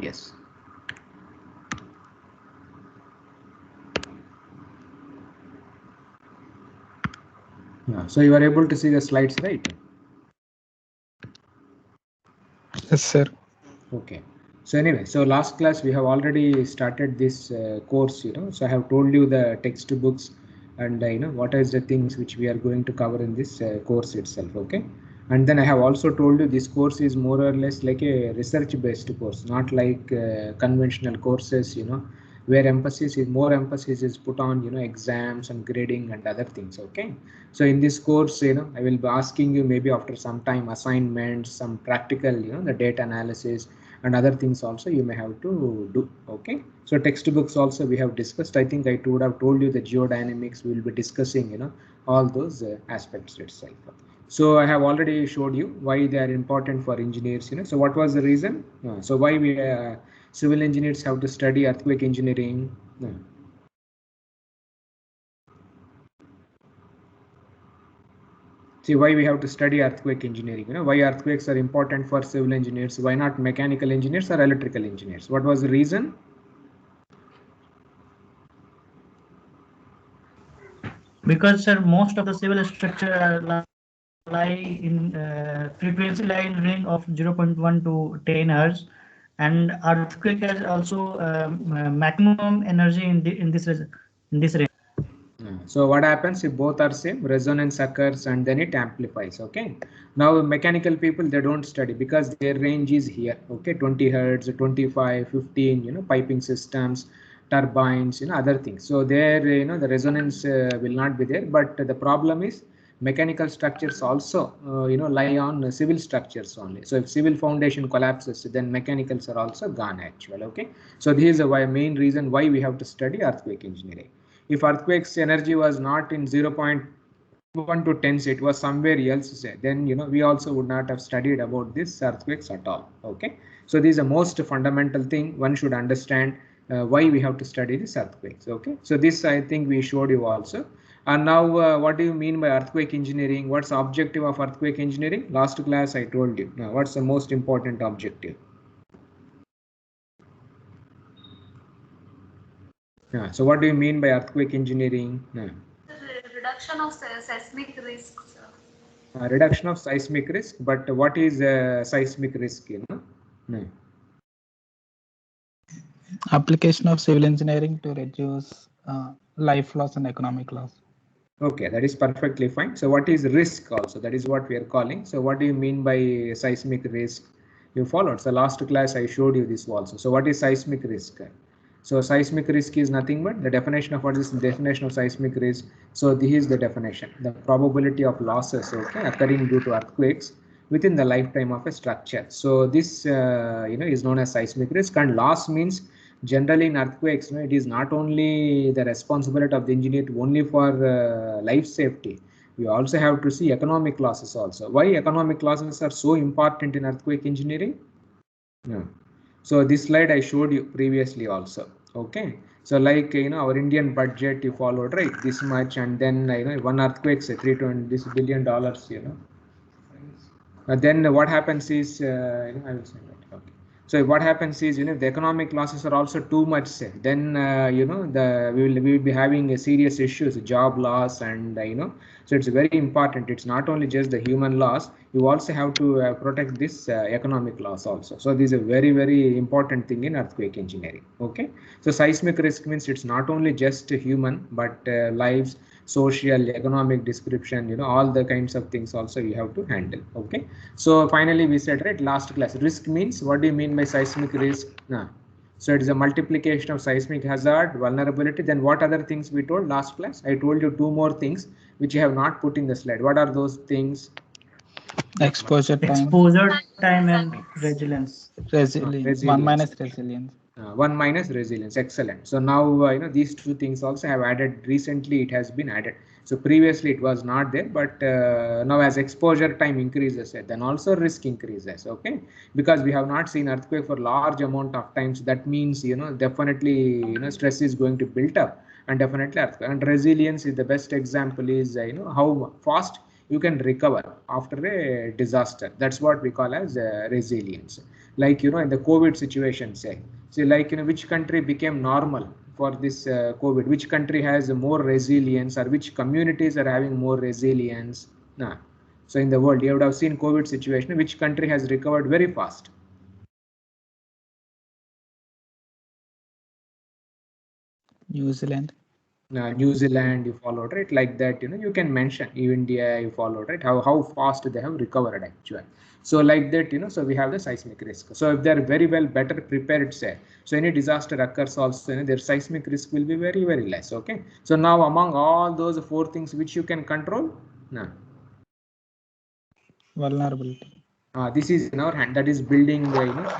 Yes. So you are able to see the slides, right? Yes, sir. Okay. So anyway, so last class we have already started this course, so I have told you the textbooks and what is the things which we are going to cover in this course itself. Okay. And then I have also told you this course is more or less like a research based course, not like conventional courses, where more emphasis is put on exams and grading and other things. Okay. So in this course, I will be asking you maybe after some time assignments, some practical, the data analysis and other things also you may have to do. Okay. So textbooks also we have discussed. I think I would have told you the geodynamics. We will be discussing all those aspects itself. So I have already showed you why they are important for engineers. So what was the reason? So why we civil engineers have to study earthquake engineering? See why we have to study earthquake engineering. Why earthquakes are important for civil engineers? Why not mechanical engineers or electrical engineers? What was the reason? Because sir, most of the civil structure lie in frequency line ring of 0.1 to 10 hertz, and earthquake has also maximum energy in this range. So what happens if both are same? Resonance occurs and then it amplifies. Okay. Now mechanical people, they don't study because their range is here. Okay, 20 hertz, 25, 15. Piping systems, turbines, other things. So there, the resonance will not be there. But the problem is mechanical structures also, lie on civil structures only. So if civil foundation collapses, then mechanicals are also gone actually. Okay. So this is the main reason why we have to study earthquake engineering. If earthquake's energy was not in 0.1 to 10, it was somewhere else, then we also would not have studied about this earthquakes at all. Okay. So this is the most fundamental thing one should understand, why we have to study this earthquakes. Okay. So this I think we showed you also. And now what do you mean by earthquake engineering? What's the objective of earthquake engineering? Last class I told you. Now what's the most important objective? So what do you mean by earthquake engineering? Reduction of seismic risks. Reduction of seismic risk, but what is seismic risk? No. Application of civil engineering to reduce life loss and economic loss. Okay, that is perfectly fine. So what is risk also? That is what we are calling. So what do you mean by seismic risk? You followed. So last class I showed you this also. So what is seismic risk? So seismic risk is nothing but the definition of what is the definition of seismic risk. So this is the definition: the probability of losses, okay, occurring due to earthquakes within the lifetime of a structure. So this is known as seismic risk, and loss means generally in earthquakes, it is not only the responsibility of the engineer only for life safety. We also have to see economic losses also. Why economic losses are so important in earthquake engineering? Yeah. So this slide I showed you previously also. Okay. So like our Indian budget you followed, right, this much, and then one earthquake say $320 billion. Then what happens is I will say that. Okay. So what happens is the economic losses are also too much, say, then we will be having a serious issues, job loss, and so it's very important. It's not only just the human loss, you also have to protect this economic loss also. So this is a very, very important thing in earthquake engineering. Okay. So seismic risk means it's not only just human, but lives, social, economic description, all the kinds of things also you have to handle. Okay. So finally we said, right, last class, risk means, what do you mean by seismic risk? So it is a multiplication of seismic hazard, vulnerability. Then what other things we told last class? I told you two more things which you have not put in the slide. What are those things? Exposure Time and resilience. Resilience. 1 minus resilience. 1 minus resilience. Excellent. So now these two things also have added recently. It has been added. So previously it was not there, but now as exposure time increases, then also risk increases. Okay, because we have not seen earthquake for large amount of times. That means definitely stress is going to build up, and definitely earthquake. And resilience is the best example. Is how fast you can recover after a disaster. That's what we call as resilience. Like, in the COVID situation, say, like, which country became normal for this COVID, which country has more resilience, or which communities are having more resilience. Nah. So in the world, you would have seen COVID situation, which country has recovered very fast? New Zealand. New Zealand, you followed, right? Like that, you can mention India, you followed, right? How fast they have recovered actually. So like that, so we have the seismic risk. So if they're very well better prepared, say, so any disaster occurs also, their seismic risk will be very, very less. Okay. So now among all those 4 things which you can control, no. Vulnerability. This is in our hand. That is building,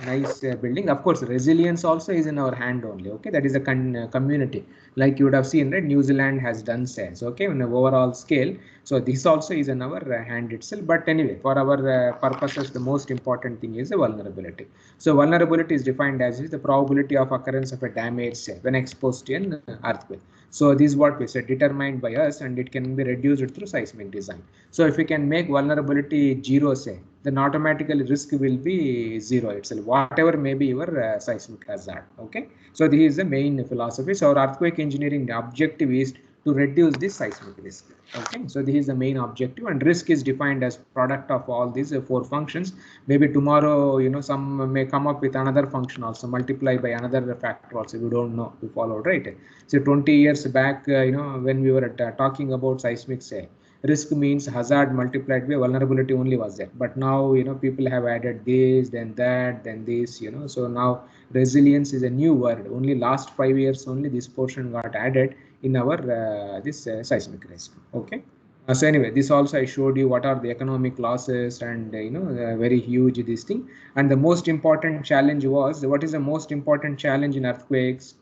nice building. Of course, resilience also is in our hand only. Okay, that is a community. Like you would have seen, right? New Zealand has done SARS. Okay, on an overall scale. So this also is in our hand itself. But anyway, for our purposes, the most important thing is the vulnerability. So vulnerability is defined as the probability of occurrence of a damage, say, when exposed to an earthquake. So this is what we said, determined by us, and it can be reduced through seismic design. So if we can make vulnerability 0, say, then automatically risk will be 0 itself, whatever may be your seismic hazard. Okay, so this is the main philosophy. So our earthquake engineering, the objective is to reduce this seismic risk. Okay, so this is the main objective, and risk is defined as product of all these 4 functions. Maybe tomorrow, some may come up with another function also, multiply by another factor also. We don't know, we follow, right? So 20 years back, when we were talking about seismic, say, risk means hazard multiplied by vulnerability only was there. But now, people have added this, then that, then this, so now resilience is a new word. Only last 5 years only this portion got added in our this seismic risk. Okay. So anyway, this also I showed you what are the economic losses, and very huge this thing. And the most important challenge was, what is the most important challenge in earthquakes?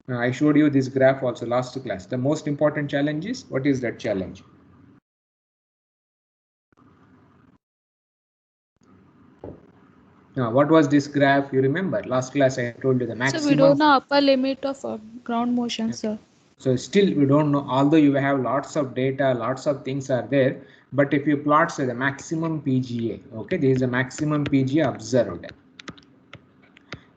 I showed you this graph also last class. The most important challenge is, what is that challenge? Now, what was this graph? You remember last class I told you the maximum. So we don't know upper limit of ground motion, sir. So still we don't know, although you have lots of data, lots of things are there. But if you plot, say, the maximum PGA, okay, this is the maximum PGA observed.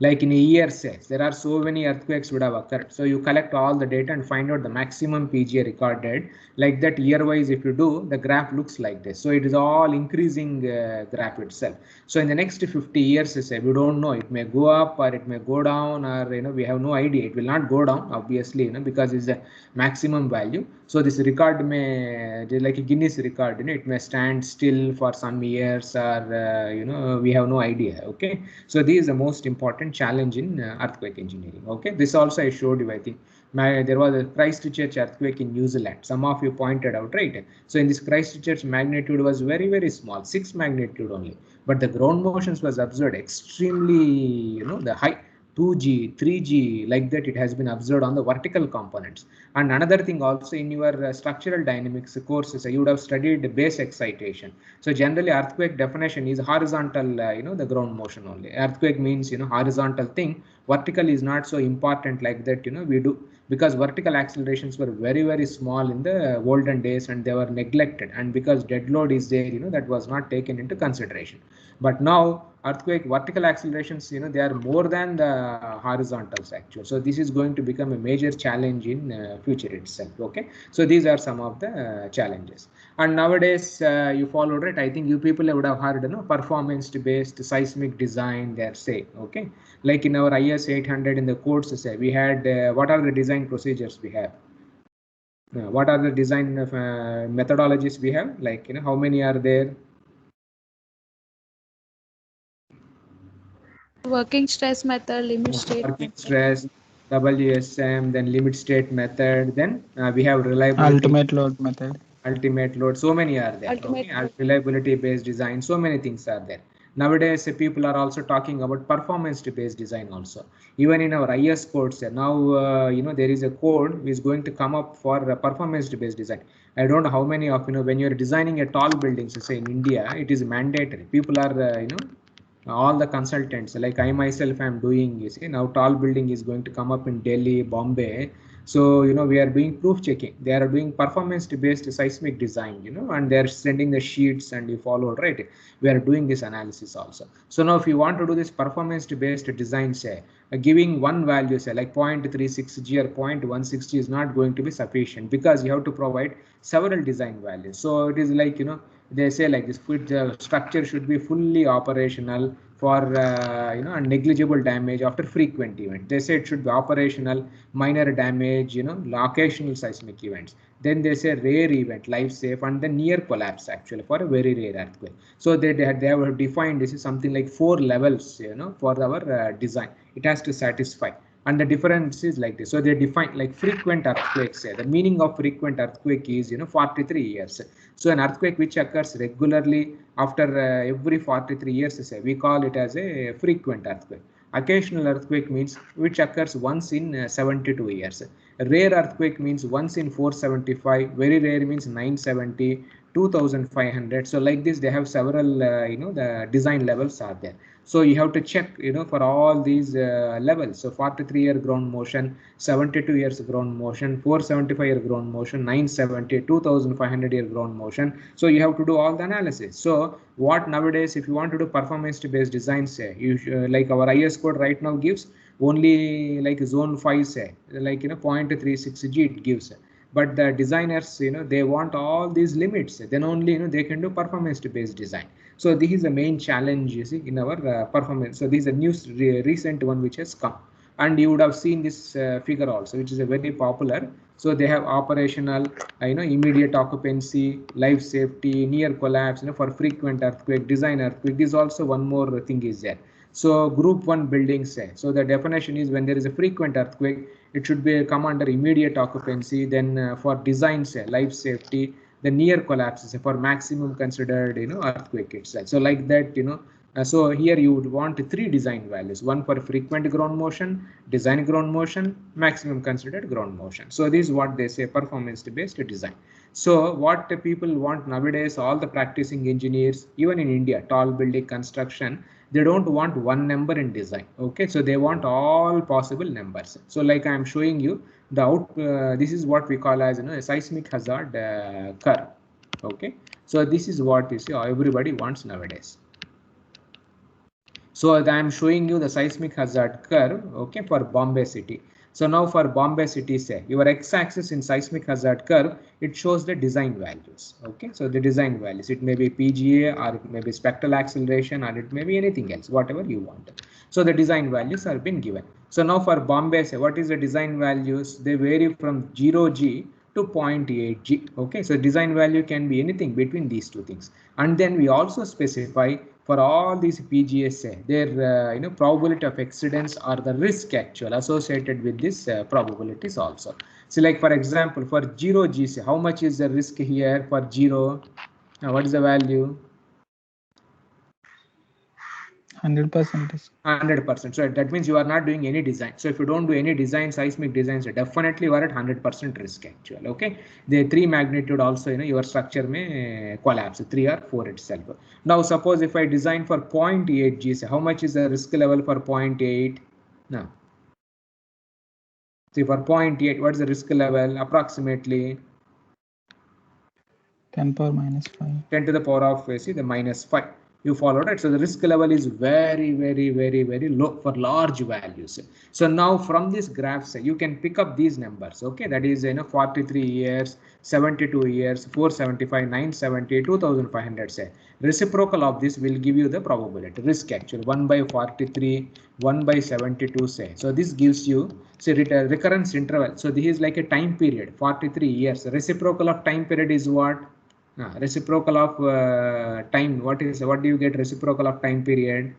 Like in a year, say, there are so many earthquakes would have occurred. So you collect all the data and find out the maximum PGA recorded. Like that, year wise, if you do, the graph looks like this. So it is all increasing graph itself. So in the next 50 years, say, we don't know, it may go up or it may go down, or we have no idea. It will not go down, obviously, because it's the maximum value. So this record may, like a Guinness record, it may stand still for some years, or we have no idea. Okay, so this is the most important challenge in earthquake engineering. Okay, this also I showed you. I think there was a Christchurch earthquake in New Zealand. Some of you pointed out, right? So in this Christchurch, magnitude was very, very small, 6 magnitude only, but the ground motions was observed extremely, the high. 2G, 3G, like that, it has been observed on the vertical components. And another thing also, in your structural dynamics courses, you would have studied base excitation. So generally earthquake definition is horizontal, the ground motion only. Earthquake means, horizontal thing. Vertical is not so important like that, we do, because vertical accelerations were very, very small in the olden days, and they were neglected. And because dead load is there, that was not taken into consideration. But now earthquake vertical accelerations, they are more than the horizontals actually. So this is going to become a major challenge in future itself. Okay, so these are some of the challenges. And nowadays you followed it. I think you people would have heard, performance based seismic design, they are saying. Okay, like in our IS 800 in the codes, say, we had what are the design procedures we have? What are the design methodologies we have? Like, how many are there? Working stress method, limit state Working method. stress, WSM, then limit state method, then we have reliability, Ultimate load method, ultimate load. So many are there. Ultimate Okay, load. reliability based design. So many things are there. Nowadays, people are also talking about performance based design also. Even in our IS codes, now there is a code which is going to come up for performance based design. I don't know how many of when you're designing a tall building, so say in India, it is mandatory. People are all the consultants, like I myself am doing, now tall building is going to come up in Delhi, Bombay. So, we are doing proof checking. They are doing performance-based seismic design, and they're sending the sheets and you follow, right? We are doing this analysis also. So now if you want to do this performance-based design, say, giving one value, say like 0.36G or 0.16G is not going to be sufficient because you have to provide several design values. So it is like, they say like this, the structure should be fully operational for a negligible damage after frequent event. They say it should be operational, minor damage, occasional seismic events. Then they say rare event, life safe, and the near collapse actually for a very rare earthquake. So they have defined this is something like 4 levels, for our design. It has to satisfy. And the difference is like this. So they define like frequent earthquakes. The meaning of frequent earthquake is 43 years. So an earthquake which occurs regularly after every 43 years, say, we call it as a frequent earthquake. Occasional earthquake means which occurs once in 72 years. Rare earthquake means once in 475. Very rare means 970, 2500. So like this, they have several, the design levels are there. So you have to check, for all these levels. So 43-year ground motion, 72 years ground motion, 475-year ground motion, 970, 2500-year ground motion. So you have to do all the analysis. So what nowadays, if you want to do performance-based design, say, you like our IS code right now gives only like zone 5, say, like 0.36G it gives. But the designers, they want all these limits. Then only they can do performance-based design. So this is the main challenge, you see, in our performance. So this is a new recent one which has come, and you would have seen this figure also, which is a very popular. So they have operational, immediate occupancy, life safety, near collapse, for frequent earthquake, design earthquake. This also one more thing is there. So group 1 buildings, say. So the definition is when there is a frequent earthquake, it should be come under immediate occupancy. Then for design, say, life safety, the near collapses for maximum considered, earthquake itself. So like that, so here you would want 3 design values, one for frequent ground motion, design ground motion, maximum considered ground motion. So this is what they say, performance-based design. So what the people want nowadays, all the practicing engineers, even in India, tall building construction, they don't want one number in design. Okay, so they want all possible numbers. So like I'm showing you the this is what we call as a seismic hazard curve. Okay, so this is what you see everybody wants nowadays. So I am showing you the seismic hazard curve, okay, for Bombay city. So now for Bombay city, say, your x-axis in seismic hazard curve, it shows the design values. Okay, so the design values, it may be PGA, or it may be spectral acceleration, or it may be anything else, whatever you want. So the design values are been given. So now for Bombay, say, what is the design values? They vary from 0G to 0.8G. Okay, so design value can be anything between these two things. And then we also specify for all these PGS, their probability of accidents or the risk actual associated with this probabilities also. So like for example, for 0G, how much is the risk here for 0? What is the value? 100% risk. 100%. So that means you are not doing any design. So if you don't do any design, seismic designs, definitely you are at 100% risk actually. Okay, the 3 magnitude also, your structure may collapse 3 or 4 itself. Now suppose if I design for 0.8G, so how much is the risk level for 0.8? Now, see for 0.8, what is the risk level approximately? 10 power minus 5. 10 to the power of, see, the minus 5. You followed it. So the risk level is very, very, very, very low for large values. So now from this graph, you can pick up these numbers. Okay, that is 43 years, 72 years, 475, 970, 2500. Say reciprocal of this will give you the probability risk actually 1 by 43, 1 by 72. Say so this gives you say recurrence interval. So this is like a time period 43 years. Reciprocal of time period is what? Reciprocal of time, what do you get reciprocal of time period?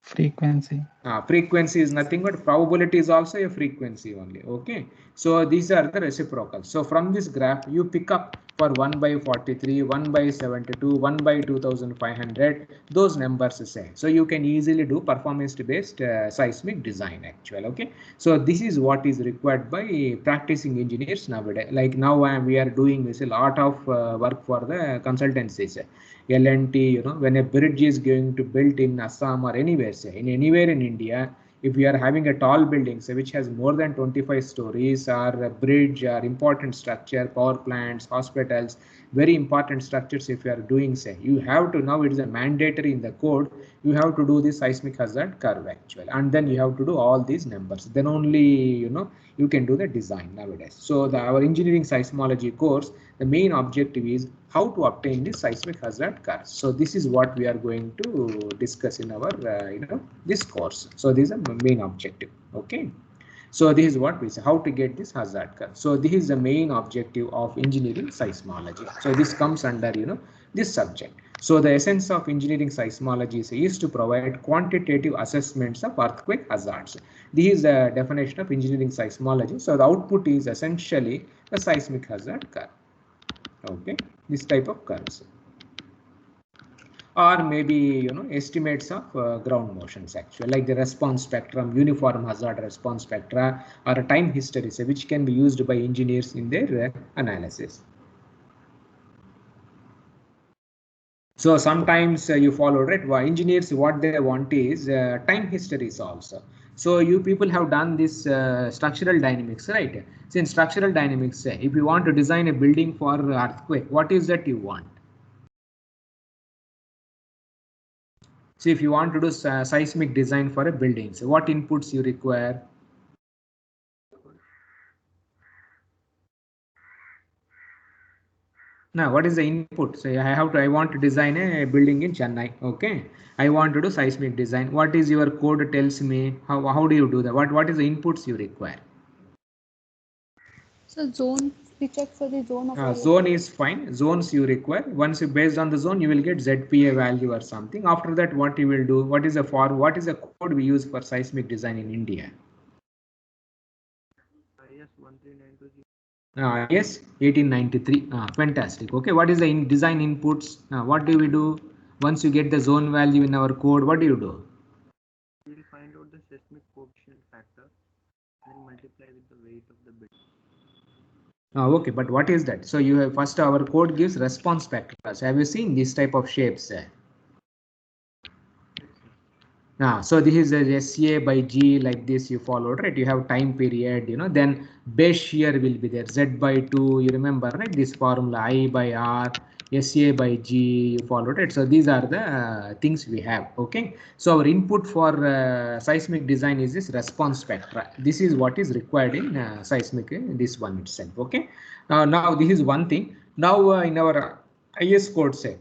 Frequency. Frequency is nothing but probability is also a frequency only. Okay, so these are the reciprocals. So from this graph you pick up for 1 by 43, 1 by 72, 1 by 2500, those numbers say. So you can easily do performance based seismic design actually. Okay, so this is what is required by practicing engineers nowadays. Like now we are doing this a lot of work for the consultancies. L&T, when a bridge is going to build in Assam or anywhere, say in anywhere in India, if we are having a tall building, say, which has more than 25 stories, or a bridge, or important structure, power plants, hospitals, very important structures, if you are doing, say, you have to, now it is a mandatory in the code, you have to do the seismic hazard curve actually, and then you have to do all these numbers, then only, you know, you can do the design nowadays. So our engineering seismology course, the main objective is how to obtain the seismic hazard curve. So this is what we are going to discuss in our this course. So this is the main objective. Okay. So this is what we say, how to get this hazard curve. So this is the main objective of engineering seismology. So this comes under, you know, this subject. So the essence of engineering seismology is to provide quantitative assessments of earthquake hazards. This is the definition of engineering seismology. So the output is essentially the seismic hazard curve. Okay, this type of curves. Or maybe, you know, estimates of ground motions actually, like the response spectrum, uniform hazard response spectra, or a time history, which can be used by engineers in their analysis. So sometimes you follow, right? Well, engineers, what they want is time histories also. So you people have done this structural dynamics, right? So in structural dynamics, if you want to design a building for earthquake, what is that you want? So if you want to do seismic design for a building, so what inputs you require? Now, what is the input? So I want to design a building in Chennai. Okay, I want to do seismic design. What is your code tells me? How do you do that? What is the inputs you require? So zone, we check for the zone of zone is fine. Zones you require. Once you based on the zone, you will get ZPA value or something. After that, what you will do? What is the code we use for seismic design in India? Yes, 1893. Fantastic. Okay, what is the design inputs? What do we do once you get the zone value in our code? What do you do? We will find out the seismic coefficient factor and multiply with the weight of the building. Okay, but what is that? So you have first, our code gives response spectra. So have you seen this type of shapes? So this is a SA by G, like this you followed, right? You have time period, you know, then base shear will be there, Z by 2, you remember, right? This formula, I by R, SA by G, you followed it. So these are the things we have. Okay, so our input for seismic design is this response spectra. This is what is required in seismic, this one itself. Okay, now this is one thing. Now in our IS code say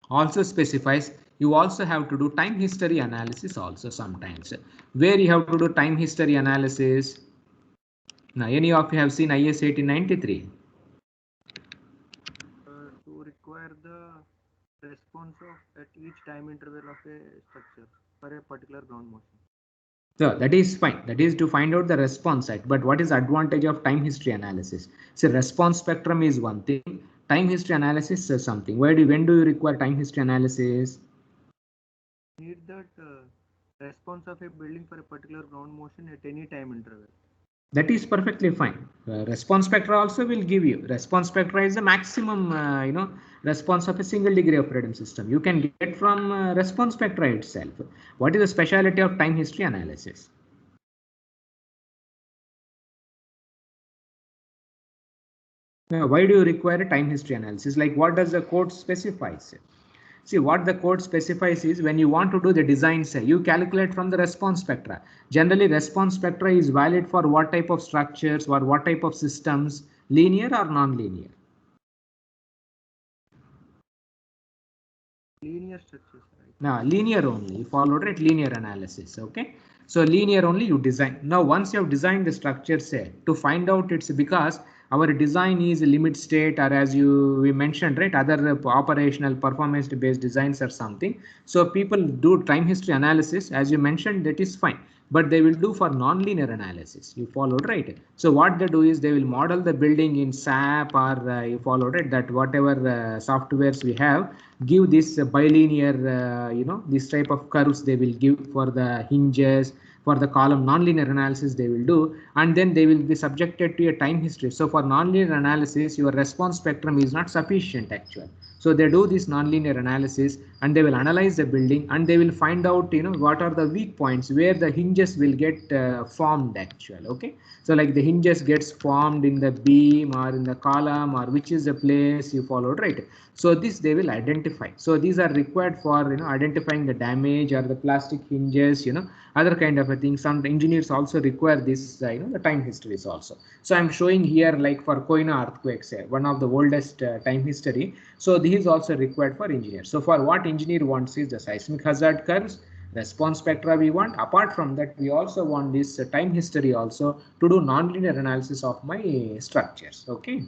also specifies you also have to do time history analysis also sometimes. Where you have to do time history analysis? Now, any of you have seen IS 1893? To require the response of at each time interval of a structure for a particular ground motion. So that is fine. That is to find out the response site. But what is the advantage of time history analysis? So response spectrum is one thing. Time history analysis is something. When do you require time history analysis? Need that response of a building for a particular ground motion at any time interval. That is perfectly fine. Response spectra also will give you. Response spectra is the maximum, response of a single degree of freedom system. You can get from response spectra itself. What is the speciality of time history analysis? Now, why do you require a time history analysis? Like, what does the code specify? See, what the code specifies is when you want to do the design, say, you calculate from the response spectra. Generally, response spectra is valid for what type of structures or what type of systems, linear or non-linear? Linear structures, right? Now, linear only. You followed it, linear analysis. Okay. So linear only you design. Now, once you have designed the structure, say, to find out it's because our design is a limit state, or as we mentioned, right, other operational performance based designs or something. So people do time history analysis, as you mentioned, that is fine, but they will do for non-linear analysis. You followed, right? So what they do is they will model the building in SAP, or you followed it, that whatever softwares we have give this bilinear, this type of curves they will give for the hinges, for the column non-linear analysis they will do, and then they will be subjected to a time history. So for non-linear analysis, your response spectrum is not sufficient actually. So they do this nonlinear analysis and they will analyze the building and they will find out, what are the weak points where the hinges will get formed actually. Okay, so like the hinges gets formed in the beam or in the column, or which is the place you followed, right? So this they will identify. So these are required for identifying the damage or the plastic hinges, other kind of a thing. Some engineers also require this, the time histories also. So I'm showing here like for Koina earthquakes, one of the oldest time history. So this is also required for engineers. So for what engineer wants is the seismic hazard curves, response spectra we want. Apart from that, we also want this time history also to do nonlinear analysis of my structures. Okay.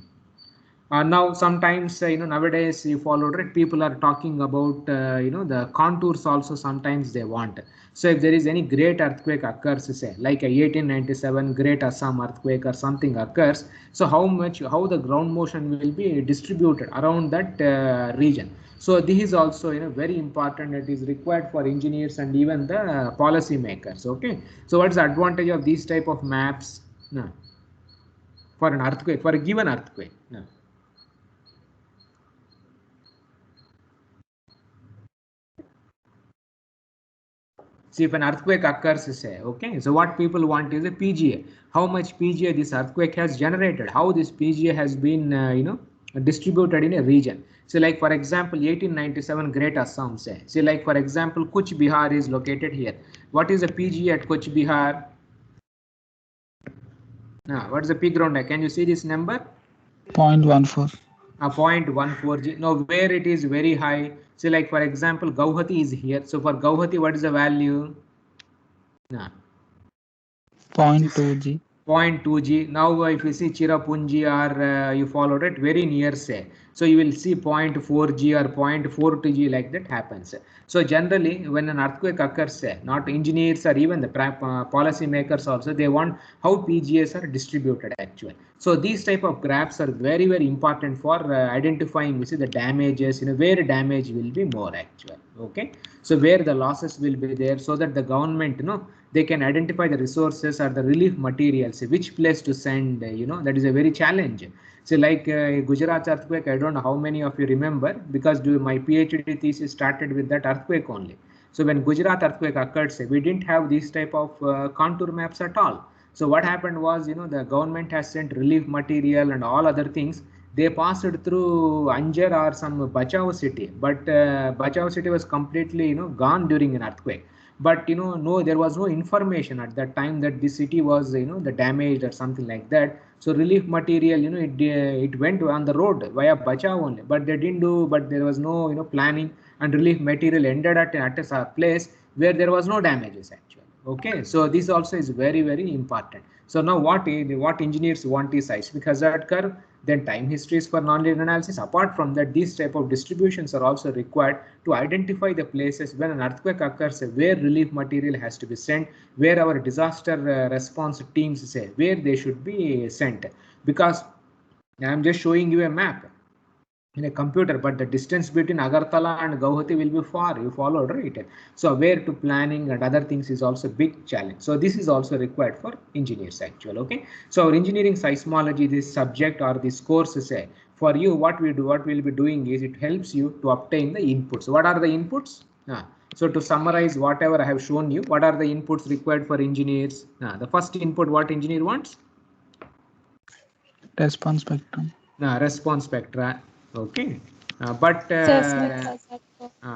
Now sometimes nowadays you followed, right, people are talking about the contours also sometimes they want. So if there is any great earthquake occurs, say like a 1897 great Assam earthquake or something occurs, so how the ground motion will be distributed around that region. So this is also very important. It is required for engineers and even the policy makers. Okay, so what's the advantage of these type of maps? No. For an earthquake, for a given earthquake. No. See, if an earthquake occurs, say, okay, so what people want is a PGA. How much PGA this earthquake has generated, how this PGA has been, distributed in a region. So like, for example, 1897 Great Assam, say. See, like, for example, Kuch Bihar is located here. What is the PGA at Kuch Bihar? What is the peak ground? Can you see this number? 0.14. 0.14 G. Now, where it is very high, say like for example, Gauhati is here. So for Gauhati, what is the value? 0.2 G. 0.2 G. Now, if you see Chirapunji or you followed it very near, say, so you will see 0.4 G or 0.42 G, like that happens. So generally, when an earthquake occurs, say, not engineers or even the policy makers also, they want how PGAs are distributed actually. So these type of graphs are very, very important for identifying, the damages, where damage will be more actually. Okay, so where the losses will be there, so that the government, they can identify the resources or the relief materials, which place to send, that is a very challenge. So like Gujarat earthquake, I don't know how many of you remember, because my PhD thesis started with that earthquake only. So when Gujarat earthquake occurred, say, we didn't have these type of contour maps at all. So what happened was, the government has sent relief material and all other things. They passed through Anjar or some Bachao city, but Bachao city was completely, gone during an earthquake. But no, there was no information at that time that the city was, the damaged or something like that. So relief material, it went on the road via Bachao only, but they didn't do. But there was no, planning, and relief material ended at a place where there was no damages actually. Okay, so this also is very, very important. So now what engineers want is seismic hazard curve, then time histories for nonlinear analysis. Apart from that, these type of distributions are also required to identify the places when an earthquake occurs, where relief material has to be sent, where our disaster response teams say where they should be sent. Because I'm just showing you a map in a computer, but the distance between Agartala and Gauhati will be far, you followed, right? So where to planning and other things is also big challenge. So this is also required for engineers actually. Okay, so our engineering seismology, this subject or this course, say, for you, what we'll be doing is it helps you to obtain the inputs. What are the inputs? So to summarize whatever I have shown you, what are the inputs required for engineers? The first input, what engineer wants? Response spectrum. Response spectra. Okay, but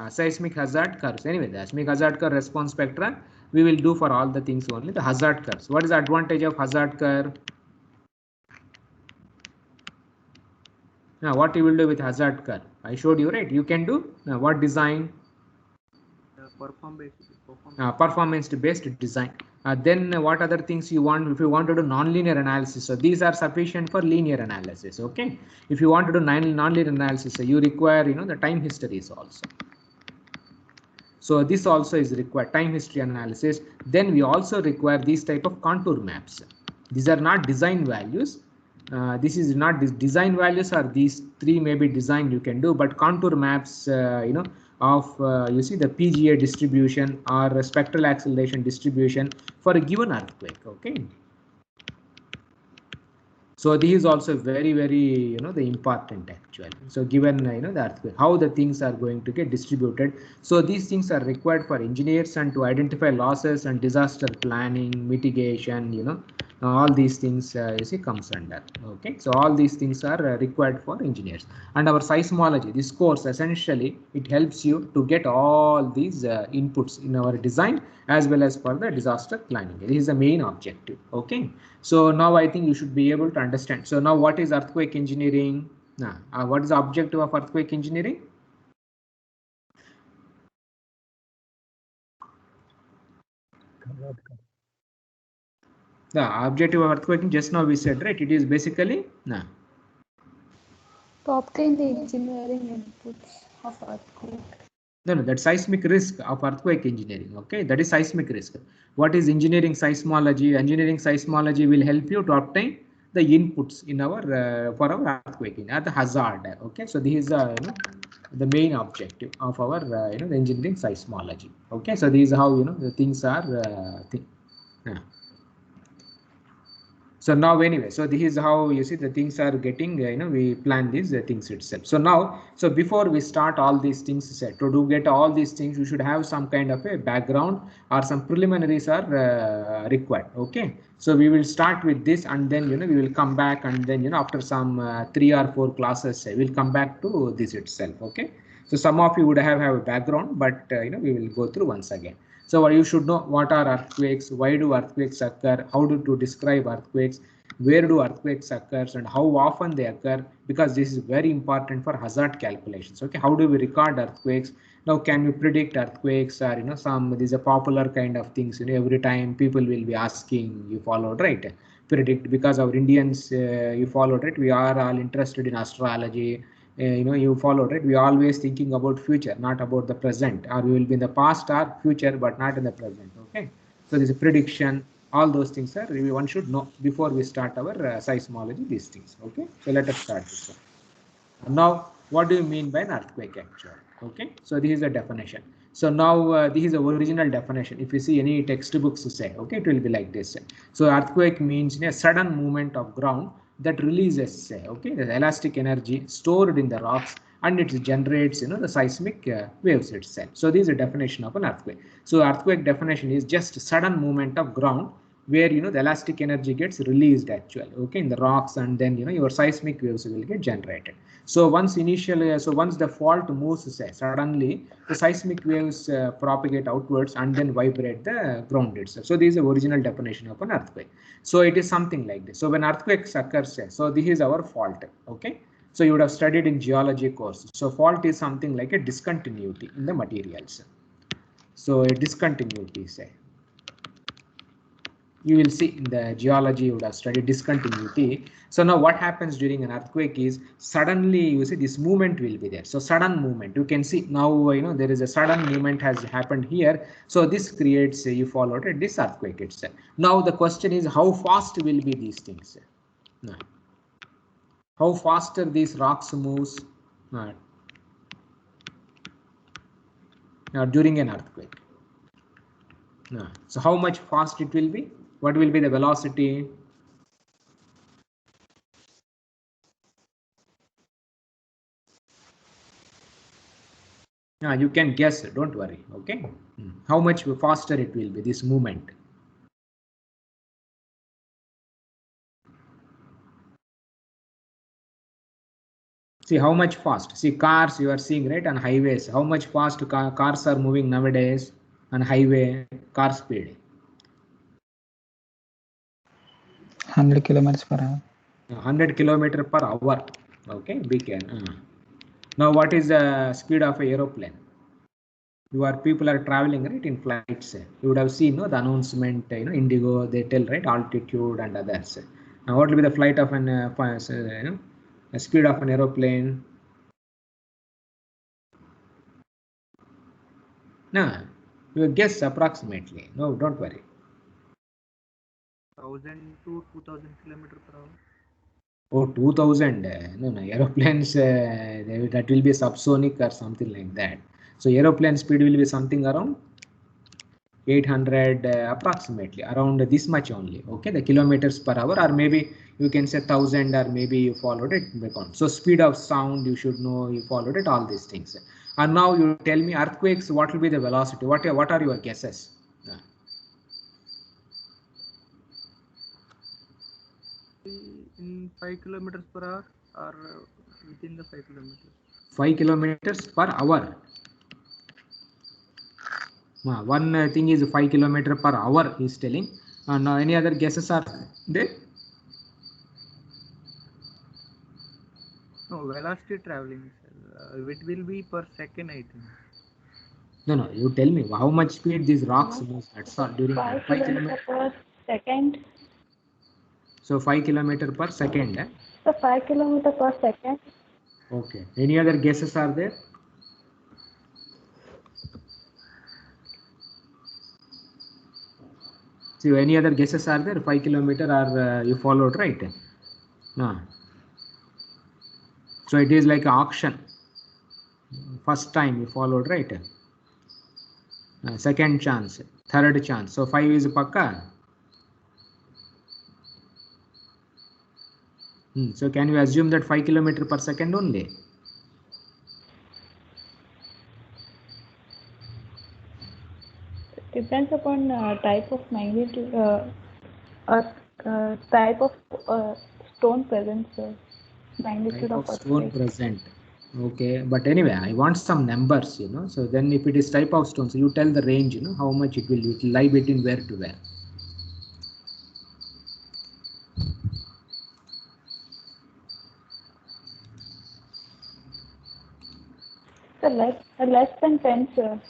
seismic hazard curves. Anyway, the seismic hazard curve, response spectra, we will do for all the things only. The hazard curves. What is the advantage of hazard curve? Now, what you will do with hazard curve? I showed you, right? You can do what design? Performance-based design. Then what other things you want? If you want to do nonlinear analysis, so these are sufficient for linear analysis. Okay, if you want to do nonlinear analysis, so you require the time histories also. So this also is required, time history analysis. Then we also require these type of contour maps. These are not design values. This is not this design values, are these three maybe design you can do, but contour maps, of you see the PGA distribution or spectral acceleration distribution for a given earthquake. Okay. So this is also very, very, the important actually. So given, the earthquake, how the things are going to get distributed. So these things are required for engineers and to identify losses and disaster planning, mitigation, all these things you see comes under. Okay, so all these things are required for engineers. And our seismology, this course essentially it helps you to get all these inputs in our design as well as for the disaster planning. This is the main objective. Okay, so now I think you should be able to understand. So now what is earthquake engineering? What is the objective of earthquake engineering? The objective of earthquake, just now we said, right? It is basically to obtain the engineering inputs of earthquake. No, that seismic risk of earthquake engineering. Okay, that is seismic risk. What is engineering seismology? Engineering seismology will help you to obtain the inputs in our for our earthquake at the hazard. Okay, so this is the main objective of our the engineering seismology. Okay, so this is how the things are. So now anyway, so this is how you see the things are getting, we plan these things itself. So now, so before we start all these things said, to get all these things, you should have some kind of a background or some preliminaries are required. Okay, so we will start with this and then, we will come back and then, after some 3 or 4 classes, we'll come back to this itself. Okay, so some of you would have a background, but, we will go through once again. So you should know what are earthquakes, why do earthquakes occur, how to describe earthquakes, where do earthquakes occur and how often they occur, because this is very important for hazard calculations. Okay, how do we record earthquakes? Now can we predict earthquakes, or some these are popular kind of things, every time people will be asking, you followed, right? Predict, because our Indians, you followed, right? We are all interested in astrology. You follow, right? We are always thinking about future, not about the present, or we will be in the past or future, but not in the present. Okay, so this is prediction, all those things are one should know before we start our seismology, these things. Okay, so let us start this one. Now, what do you mean by an earthquake actually? Okay, so this is the definition. So now this is the original definition. If you see any textbooks say, okay, it will be like this. So earthquake means a sudden movement of ground that releases, okay, the elastic energy stored in the rocks, and it generates, the seismic waves itself. So this is a definition of an earthquake. So earthquake definition is just sudden movement of ground where the elastic energy gets released actually, okay, in the rocks, and then your seismic waves will get generated. So once initially, so once the fault moves, suddenly the seismic waves propagate outwards and then vibrate the ground itself. So this is the original definition of an earthquake. So it is something like this. So when earthquakes occurs, so this is our fault. Okay, so you would have studied in geology course. So fault is something like a discontinuity in the materials. So a discontinuity, you will see in the geology, you would have studied discontinuity. So now what happens during an earthquake is suddenly you see this movement will be there. So sudden movement, you can see now, there is a sudden movement has happened here. So this creates, you followed it, this earthquake itself. Now the question is, how fast will be these things? Now, how faster these rocks moves during an earthquake? So how much fast it will be? What will be the velocity? You can guess, don't worry. Okay, how much faster it will be, this movement? See how much fast. See cars you are seeing, right, on highways. How much fast cars are moving nowadays on highway, car speed? 100 kilometers per hour. 100 kilometers per hour. Okay, big. Now what is the speed of an aeroplane? People are traveling, right, in flights. You would have seen, the announcement, Indigo, they tell, right, altitude and others. Now what will be the flight of an the speed of an aeroplane? No, you guess approximately. No, don't worry. 1000 to 2000 kilometers per hour. Oh, 2000. No, aeroplanes, that will be subsonic or something like that. So aeroplane speed will be something around 800 approximately around this much only. Okay, the kilometers per hour, or maybe you can say 1000, or maybe you followed it. So speed of sound, you should know, you followed it, all these things. And now you tell me earthquakes, what will be the velocity? What are your guesses? In 5 kilometers per hour, or within the 5 kilometers? 5 kilometers per hour. One thing is 5 kilometer per hour he is telling. Now any other guesses are there? No, velocity traveling, it will be per second, I think. No, you tell me how much speed these rocks move. That's all during 5 5 kilometer per second. So 5 kilometer per second. So 5 kilometer per second. Okay. Any other guesses are there? So any other guesses are there? 5 kilometer, or you followed, right? No. So it is like an auction. First time you followed, right? Second chance, third chance. So 5 is pakka. So can you assume that 5 kilometer per second only? Depends upon type of magnitude, type of stone present, magnitude Type of of stone earthquake. present. Okay, but anyway, I want some numbers, So then if it is type of stone, so you tell the range, how much it will lie between where to where. So less than 10, sir.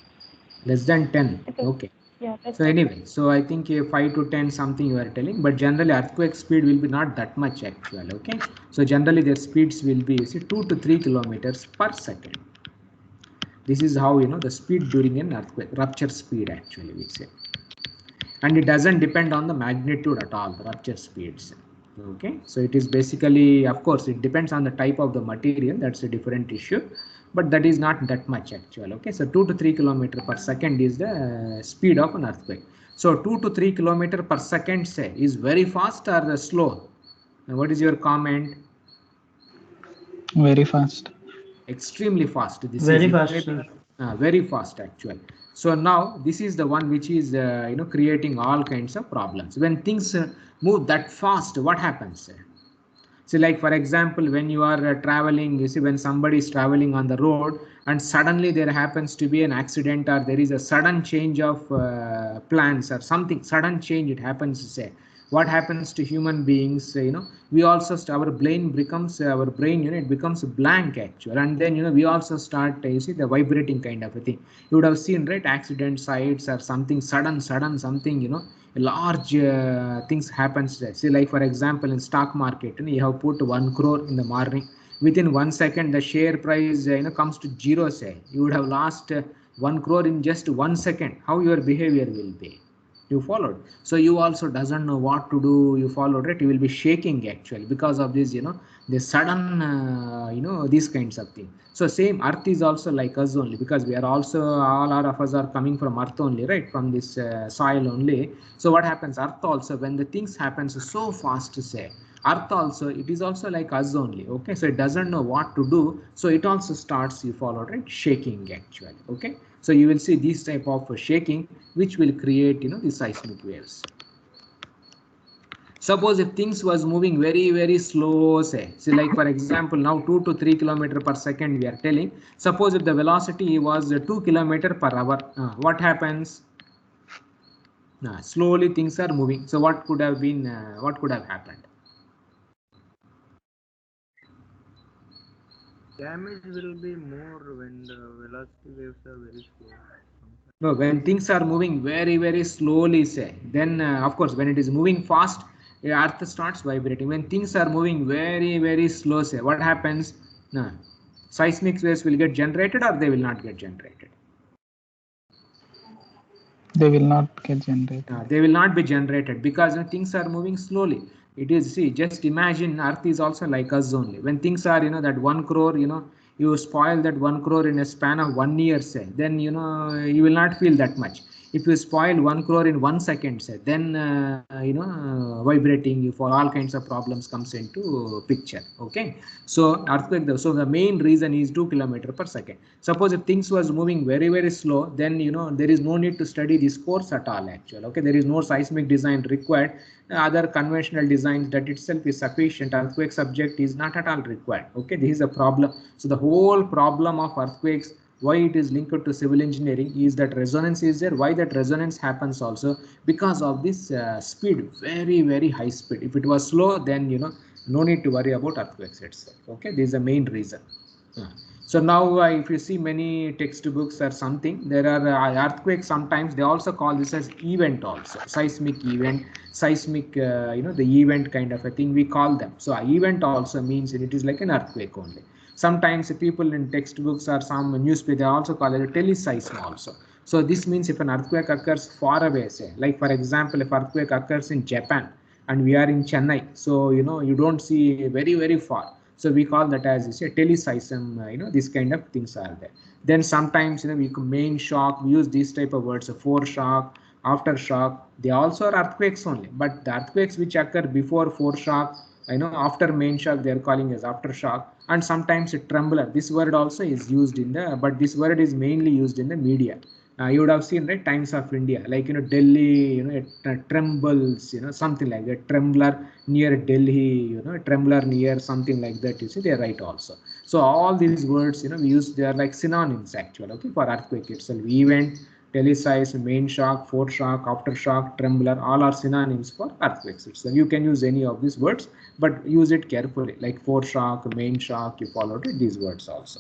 Less than 10. Okay. Yeah. So anyway, so I think 5 to 10 something you are telling, but generally earthquake speed will be not that much actually. Okay. So generally their speeds will be 2 to 3 kilometers per second. This is how the speed during an earthquake, rupture speed actually we say. And it doesn't depend on the magnitude at all, the rupture speeds. Okay, so it is basically, of course, it depends on the type of the material. That's a different issue, but that is not that much actual. Okay, so 2 to 3 kilometer per second is the speed of an earthquake. So 2 to 3 kilometer per second, say, is very fast or slow? Now, what is your comment? Very fast. Extremely fast. This Very is fast, sir. very fast actually. So now this is the one which is creating all kinds of problems. When things move that fast, what happens? So like for example, when you are traveling, you see when somebody is traveling on the road and suddenly there happens to be an accident, or there is a sudden change of plans or something, sudden change it happens, say, what happens to human beings, we also our brain becomes it becomes blank actually, and then we also start you see the vibrating kind of a thing. You would have seen, right, accident sites or something, sudden something, large things happens there. See, like for example, in stock market, you have put 1 crore in the morning, within 1 second the share price comes to zero, say, you would have lost 1 crore in just 1 second. How your behavior will be? You followed. So you also doesn't know what to do. You followed, right? You will be shaking actually because of this, the sudden these kinds of things. So same, earth is also like us only, because we are also, all of us are coming from earth only, right, from this soil only. So what happens, earth also, when the things happens so fast, to say, earth also, it is also like us only. Okay, so it doesn't know what to do, so it also starts, you followed, right, shaking actually. Okay, so you will see this type of shaking which will create the seismic waves. Suppose if things was moving very slow, say like for example, now 2 to 3 kilometer per second we are telling. Suppose if the velocity was 2 kilometer per hour, what happens? Slowly things are moving. So what could have been, what could have happened? Damage will be more when the velocity waves are very slow. No, when things are moving very slowly, say, then of course when it is moving fast, earth starts vibrating. When things are moving very slow, say, what happens? No, seismic waves will get generated, or they will not get generated? They will not get generated. They will not be generated because things are moving slowly. It is, see, just imagine earth is also like us only. When things are, that 1 crore, you spoil that 1 crore in a span of 1 year, say, then you will not feel that much. If you spoil 1 crore in 1 second, say, then vibrating for all kinds of problems comes into picture. Okay, so earthquake. So the main reason is 2 kilometers per second. Suppose if things was moving very, very slow, then there is no need to study this course at all. Actually, okay, there is no seismic design required. Other conventional designs, that itself is sufficient. Earthquake subject is not at all required. Okay, this is a problem. So the whole problem of earthquakes, why it is linked to civil engineering, is that resonance is there. Why that resonance happens also? Because of this speed, very, very high speed. If it was slow, then no need to worry about earthquakes itself. Okay, this is the main reason. So now if you see many textbooks or something, there are earthquakes. Sometimes they also call this as event also, seismic event, seismic the event kind of a thing we call them. So event also means it is like an earthquake only. Sometimes people in textbooks or some newspaper, they also call it a teleseism also. So this means if an earthquake occurs far away, say, like for example, if earthquake occurs in Japan and we are in Chennai, so you don't see very, very far. So we call that as a teleseism. These kind of things are there. Then sometimes we main shock, we use these type of words, foreshock, aftershock. They also are earthquakes only, but the earthquakes which occur before foreshock, after main shock, they are calling as aftershock. And sometimes a trembler. This word also is used in the, but this word is mainly used in the media. You would have seen, right, Times of India, like Delhi, it trembles, something like that. Trembler near Delhi, trembler near something like that. You see, they write also. So all these words, we use, they are like synonyms actually. Okay, for earthquake itself, event, teleseism, main shock, foreshock, aftershock, trembler, all are synonyms for earthquakes. So you can use any of these words, but use it carefully. Like foreshock, main shock, you followed these words also.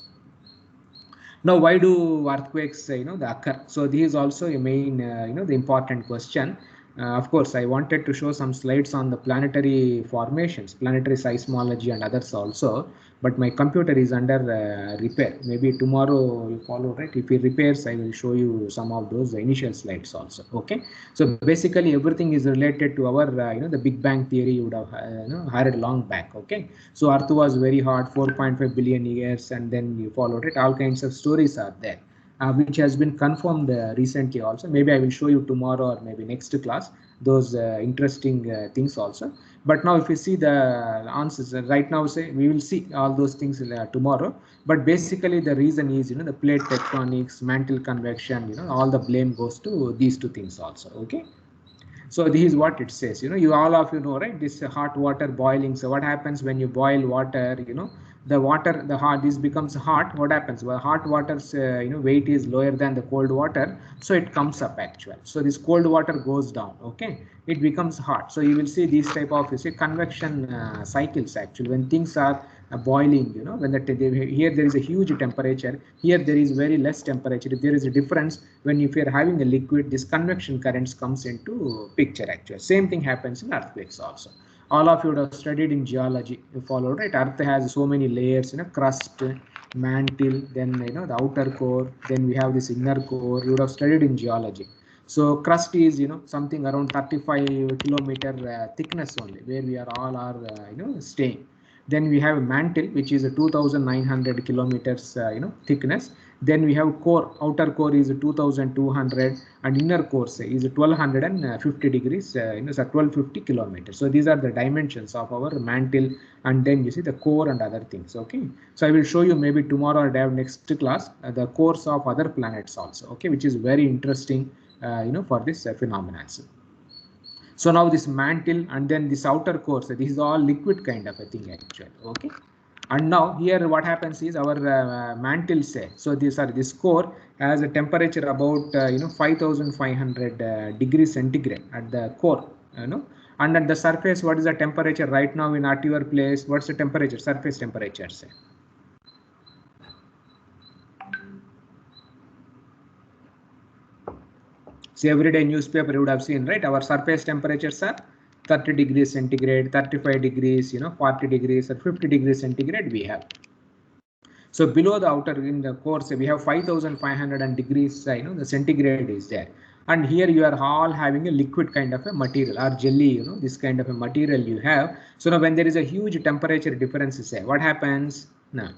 Now, why do earthquakes, they occur? So this is also a main, the important question. Of course, I wanted to show some slides on the planetary formations, planetary seismology and others also, but my computer is under repair. Maybe tomorrow you follow, right? If it repairs, I will show you some of those initial slides also. Okay. So basically everything is related to our, the Big Bang theory you would have, heard long back. Okay. So Earth was very hot, 4.5 billion years, and then you followed it. All kinds of stories are there. Which has been confirmed recently also. Maybe I will show you tomorrow or maybe next class those interesting things also. But now if you see the answers right now, say we will see all those things tomorrow. But basically the reason is the plate tectonics, mantle convection, all the blame goes to these two things also. Okay. So this is what it says. You all of right, this hot water boiling. So what happens when you boil water? The water, this becomes hot. What happens? Well, hot water's weight is lower than the cold water, so it comes up actually. So this cold water goes down. Okay, it becomes hot. So you will see these type of convection cycles actually when things are boiling. When here there is a huge temperature, here there is very less temperature. If there is a difference, if you are having a liquid, this convection currents comes into picture actually. Same thing happens in earthquakes also. All of you would have studied in geology. You followed, right? Earth has so many layers, crust, mantle, then the outer core, then we have this inner core. You would have studied in geology. So crust is something around 35 kilometer thickness only, where we are all are staying. Then we have mantle, which is a 2,900 kilometers thickness. Then we have core. Outer core is 2,200 and inner core is 1,250 degrees. So 1,250 kilometers. So these are the dimensions of our mantle, and then you see the core and other things. Okay. So I will show you maybe tomorrow or day of next class the cores of other planets also. Okay, which is very interesting. For this phenomenon. So now this mantle and then this outer core, so this is all liquid kind of a thing actually. Okay. And now here what happens is our mantle say, so this core has a temperature about 5,500 degrees centigrade at the core, and at the surface, what is the temperature right now at your place? What's the temperature, surface temperature say? See, everyday newspaper you would have seen, right? Our surface temperatures are 30 degrees centigrade, 35 degrees, 40 degrees or 50 degrees centigrade we have. So below the outer in the core, we have 5,500 degrees, the centigrade is there. And here you are all having a liquid kind of a material or jelly, this kind of a material you have. So now when there is a huge temperature difference, say, what happens? Now,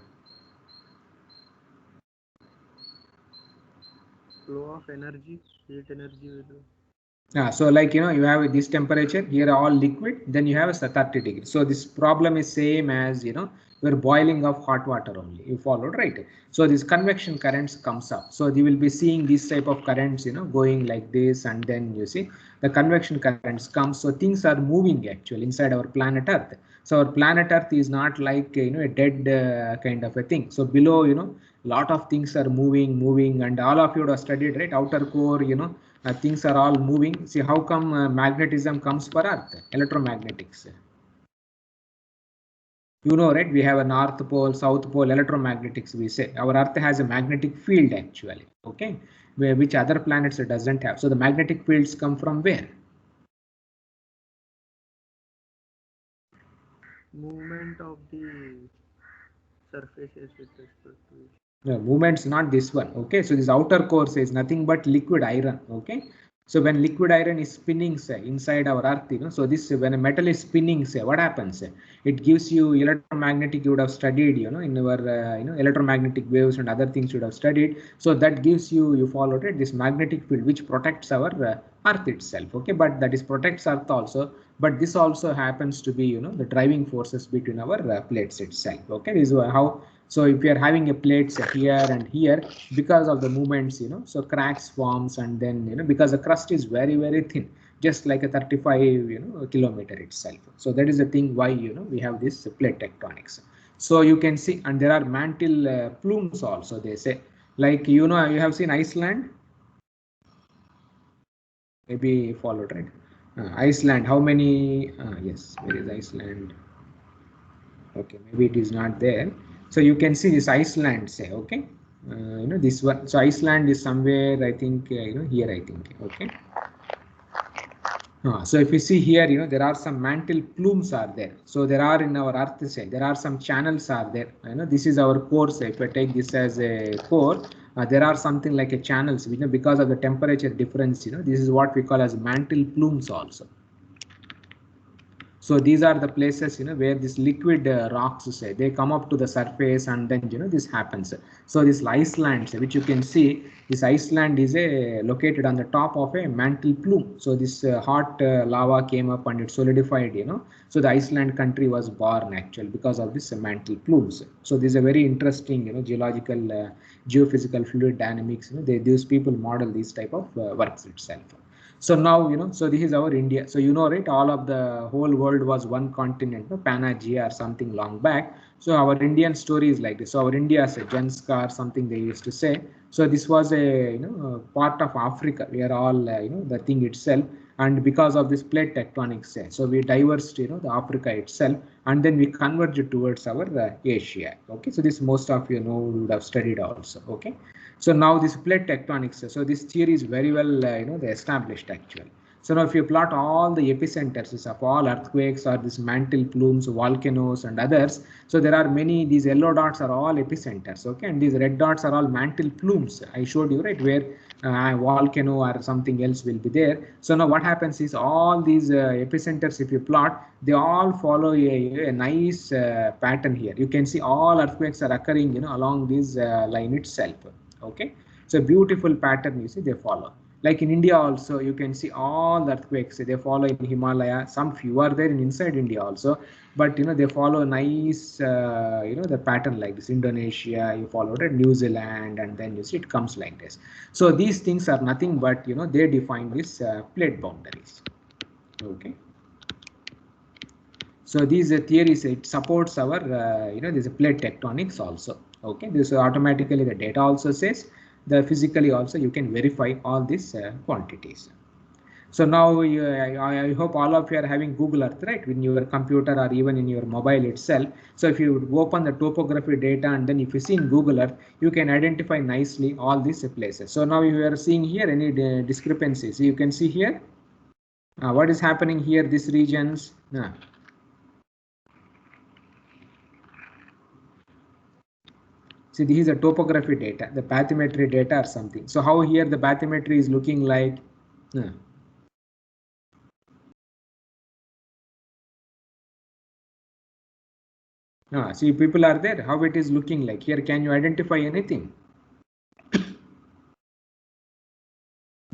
flow of energy, heat energy will. So like, you have this temperature here, all liquid, then you have a 30 degrees. So this problem is same as, you're boiling of hot water only. You followed, right? So this convection currents comes up. So you will be seeing this type of currents, going like this, and then you see the convection currents come. So things are moving actually inside our planet Earth. So our planet Earth is not like, a dead kind of a thing. So below, lot of things are moving, and all of you would have studied, right? Outer core, things are all moving. See how come magnetism comes for Earth? Electromagnetics. Right? We have a north pole, south pole, electromagnetics. We say our Earth has a magnetic field actually. Okay, which other planets it doesn't have. So the magnetic fields come from where? Movement of the surfaces with respect to it. No, movement's not this one. Okay, so this outer core is nothing but liquid iron. Okay, so when liquid iron is spinning, say, inside our Earth, so this when a metal is spinning, say, what happens? It gives you electromagnetic. You would have studied, in our electromagnetic waves and other things you would have studied. So that gives you followed it, this magnetic field which protects our Earth itself. Okay, but that is protects Earth also. But this also happens to be, the driving forces between our plates itself. Okay, this is how. So if you are having a plates here and here, because of the movements, so cracks forms, and then, because the crust is very, very thin, just like a 35, kilometer itself. So that is the thing why, we have this plate tectonics. So you can see, and there are mantle plumes also, they say, like, you have seen Iceland, maybe followed, right? Iceland, how many, yes, where is Iceland? Okay, maybe it is not there. So you can see this Iceland, say, okay, this one. So Iceland is somewhere, I think, here, I think. Okay. So if you see here, there are some mantle plumes are there. So there are in our Earth, say, there are some channels are there. This is our core. Say, if I take this as a core, there are something like a channels. Because of the temperature difference, this is what we call as mantle plumes also. So these are the places, where this liquid rocks, say, they come up to the surface, and then, this happens. So this Iceland, which you can see, this Iceland is located on the top of a mantle plume. So this hot lava came up and it solidified, So the Iceland country was born actually because of this mantle plumes. So this is a very interesting, geological, geophysical fluid dynamics. These people model these type of works itself. So now, so this is our India. So right, all of the whole world was one continent, Pangaea or something long back. So our Indian story is like this. So our India is a Janskar, something they used to say. So this was a part of Africa. We are all the thing itself, and because of this plate tectonics, so we diverged the Africa itself, and then we converged towards our Asia. Okay, so this most of would have studied also. Okay. So now this plate tectonics, so this theory is very well, they established actually. So now if you plot all the epicenters of all earthquakes or these mantle plumes, volcanoes and others, so there are many, these yellow dots are all epicenters, okay, and these red dots are all mantle plumes. I showed you, right, where volcano or something else will be there. So now what happens is all these epicenters, if you plot, they all follow a nice pattern here. You can see all earthquakes are occurring, along this line itself. Okay, so beautiful pattern, you see, they follow. Like in India also, you can see all the earthquakes, they follow in Himalaya. Some few are there in inside India also, but they follow a nice the pattern like this. Indonesia, you followed it, New Zealand, and then you see it comes like this. So these things are nothing but they define these plate boundaries. Okay, so these theories, it supports our there's a plate tectonics also. Okay, this automatically the data also says, the physically also you can verify all these quantities. So now I hope all of you are having Google Earth, right, in your computer or even in your mobile itself. So if you open the topography data, and then if you see in Google Earth, you can identify nicely all these places. So now you are seeing here any discrepancies. You can see here what is happening here, these regions. See, this is a topography data, the bathymetry data or something. So how here the bathymetry is looking like? See, people are there. How it is looking like here? Can you identify anything?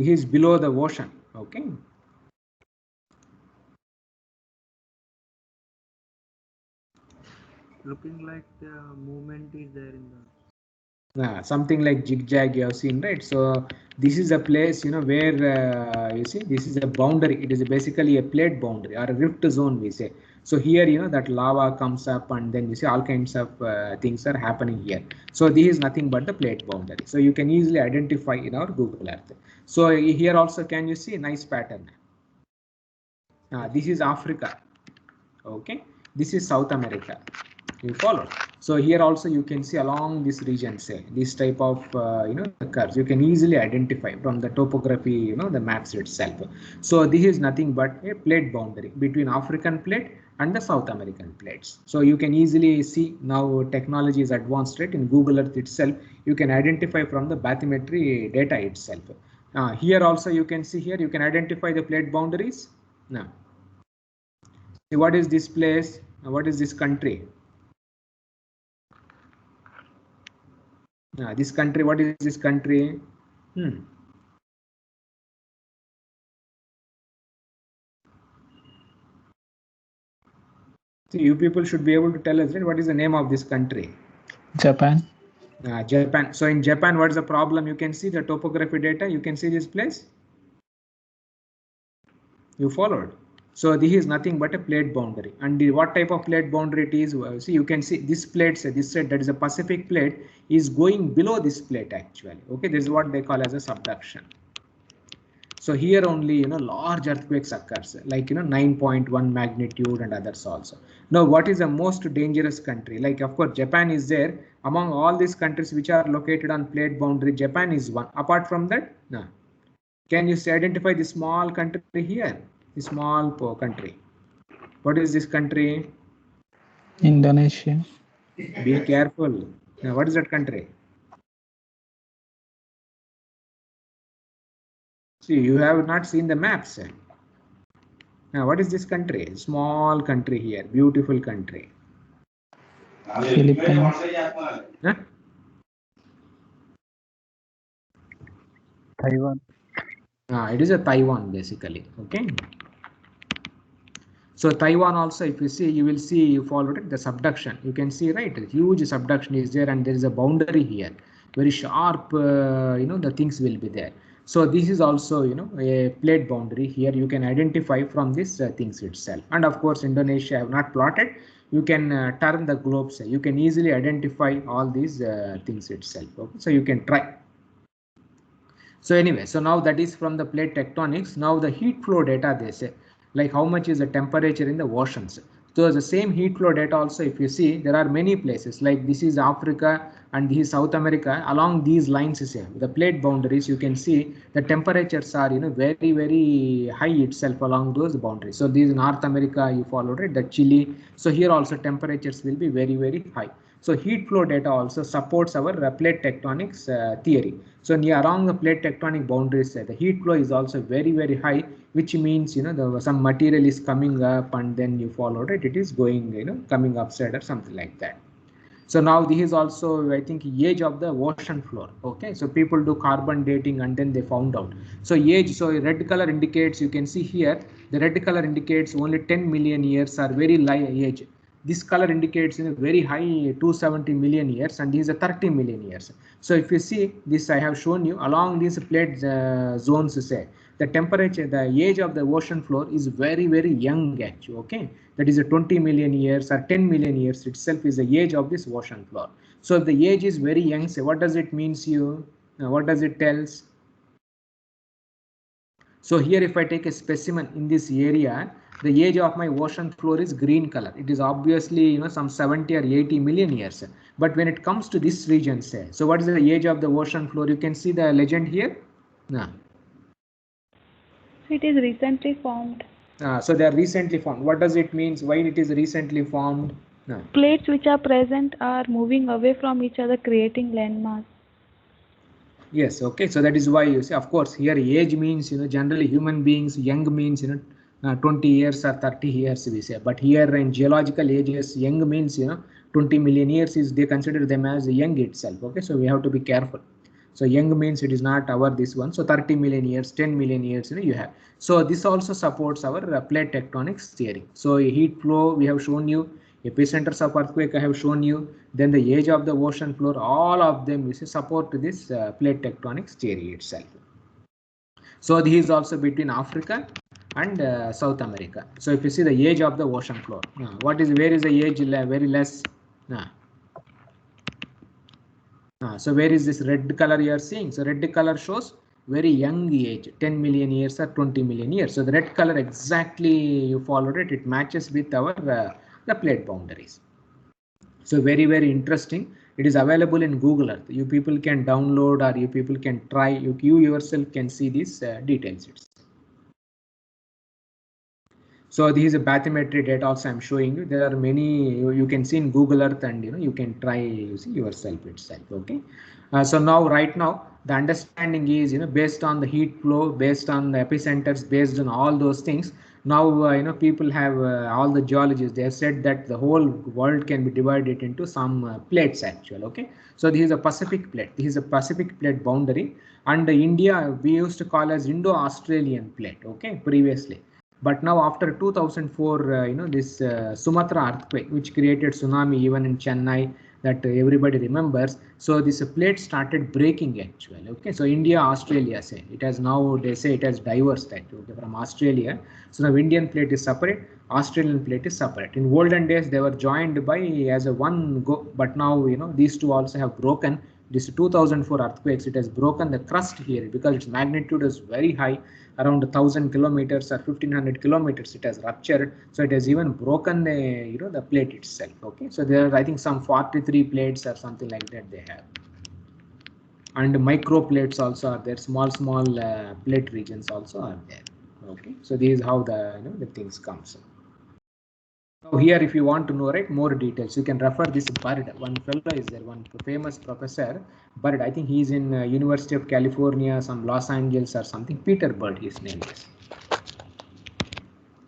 This is below the ocean. Okay. Looking like the movement is there in the. Something like zigzag you have seen, right? So this is a place, where you see this is a boundary. It is basically a plate boundary or a rift zone, we say. So here, that lava comes up, and then you see all kinds of things are happening here. So this is nothing but the plate boundary. So you can easily identify in our Google Earth. So here also, can you see nice pattern? This is Africa. Okay, this is South America. You follow? So here also you can see along this region, say this type of curves you can easily identify from the topography, the maps itself. So this is nothing but a plate boundary between African plate and the South American plates. So you can easily see now technology is advanced, right? In Google Earth itself, you can identify from the bathymetry data itself. Here also you can see, here you can identify the plate boundaries. Now, see what is this place? What is this country? This country, what is this country? So you people should be able to tell us, right? What is the name of this country? Japan. Japan. So in Japan, what is the problem? You can see the topography data. You can see this place. You followed. So this is nothing but a plate boundary. And what type of plate boundary it is? See, you can see this plate, say this side, that is a Pacific plate, is going below this plate actually. Okay, this is what they call as a subduction. So here only, large earthquakes occurs, like, 9.1 magnitude and others also. Now, what is the most dangerous country? Like, of course, Japan is there. Among all these countries which are located on plate boundary, Japan is one. Apart from that, no. Can you identify the small country here? The small country. What is this country? Indonesia. Be careful. Now, what is that country? See, you have not seen the maps. Now, what is this country? Small country here. Beautiful country. Philippines. Huh? Taiwan. It is a Taiwan basically. Okay. So Taiwan also, if you see, you will see, you followed it, the subduction. You can see, right? A huge subduction is there, and there is a boundary here. Very sharp, the things will be there. So this is also, a plate boundary. Here you can identify from this things itself. And of course, Indonesia I have not plotted. You can turn the globes. You can easily identify all these things itself. Okay? So you can try. So anyway, so now that is from the plate tectonics. Now the heat flow data, they say, like how much is the temperature in the oceans. So the same heat flow data also, if you see, there are many places, like this is Africa and this is South America. Along these lines, the plate boundaries, you can see the temperatures are, very, very high itself along those boundaries. So this is North America, you followed it, the Chile. So here also temperatures will be very, very high. So heat flow data also supports our plate tectonics theory. So near along the plate tectonic boundaries, the heat flow is also very, very high, which means, some material is coming up and then you followed it. It is going, coming upside or something like that. So now this is also, I think, age of the ocean floor. Okay, so people do carbon dating and then they found out. So age, so red color indicates, you can see here, the red color indicates only 10 million years are very low age. This color indicates very high 270 million years, and this is a 30 million years. So if you see this, I have shown you along these plate zones, say the temperature, the age of the ocean floor is very, very young actually. Okay, that is a 20 million years or 10 million years itself is the age of this ocean floor. So if the age is very young, say what does it means you? What does it tells? So here if I take a specimen in this area, the age of my ocean floor is green color. It is obviously some 70 or 80 million years. But when it comes to this region, say, so what is the age of the ocean floor? You can see the legend here. It is recently formed. So they are recently formed. What does it mean? Why it is recently formed? Plates which are present are moving away from each other, creating landmass. Yes, okay. So that is why you see, of course, here age means, generally human beings, young means, 20 years or 30 years we say. But here in geological ages, young means, 20 million years is they consider them as young itself. Okay, so we have to be careful. So young means it is not our this one. So 30 million years, 10 million years, you have. So this also supports our plate tectonics theory. So heat flow we have shown you, epicenters of earthquake I have shown you, then the age of the ocean floor, all of them you see support this plate tectonics theory itself. So this is also between Africa and South America. So if you see the age of the ocean floor, where is the age very less? So where is this red color you are seeing? So red color shows very young age, 10 million years or 20 million years. So the red color exactly you followed it. It matches with our the plate boundaries. So very, very interesting. It is available in Google Earth. You people can download or you people can try. You yourself can see these details. So this is a bathymetry data also I'm showing you. There are many you can see in Google Earth, and you can try yourself itself. Okay. So now right now the understanding is based on the heat flow, based on the epicenters, based on all those things. Now people have all the geologists, they have said that the whole world can be divided into some plates actually. Okay. So this is a Pacific plate. This is a Pacific plate boundary, and India we used to call as Indo-Australian plate. Okay, previously. But now after 2004, this Sumatra earthquake, which created tsunami even in Chennai, that everybody remembers. So this plate started breaking actually. Okay, so India, Australia, say it has now, they say it has diverged actually from Australia. So now Indian plate is separate, Australian plate is separate. In olden days they were joined by as a one go, but now these two also have broken. This 2004 earthquakes, it has broken the crust here because its magnitude is very high, around 1,000 kilometers or 1,500 kilometers. It has ruptured, so it has even broken the the plate itself. Okay, so there are I think some 43 plates or something like that they have, and micro plates also are there. Small plate regions also are there. Okay, so this is how the the things comes. Now here, if you want to know more details, you can refer this Bird. One fellow is there, one famous professor, Bird. I think he's in University of California, some Los Angeles or something. Peter Bird, his name is.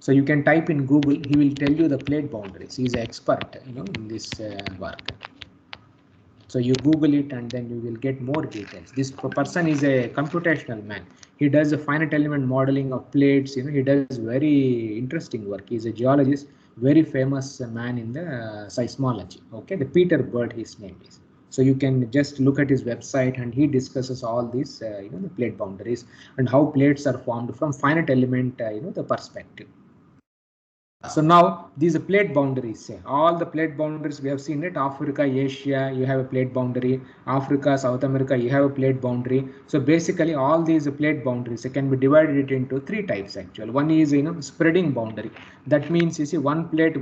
So you can type in Google. He will tell you the plate boundaries. He's an expert, in this work. So you Google it and then you will get more details. This person is a computational man. He does a finite element modeling of plates. He does very interesting work. He's a geologist, very famous man in the seismology. Okay, the Peter Bird, his name is. So you can just look at his website, and he discusses all these, the plate boundaries and how plates are formed from finite element, the perspective. So now these plate boundaries, all the plate boundaries we have seen it. Africa, Asia, you have a plate boundary. Africa, South America, you have a plate boundary. So basically all these plate boundaries can be divided into three types actually. One is spreading boundary. That means you see one plate,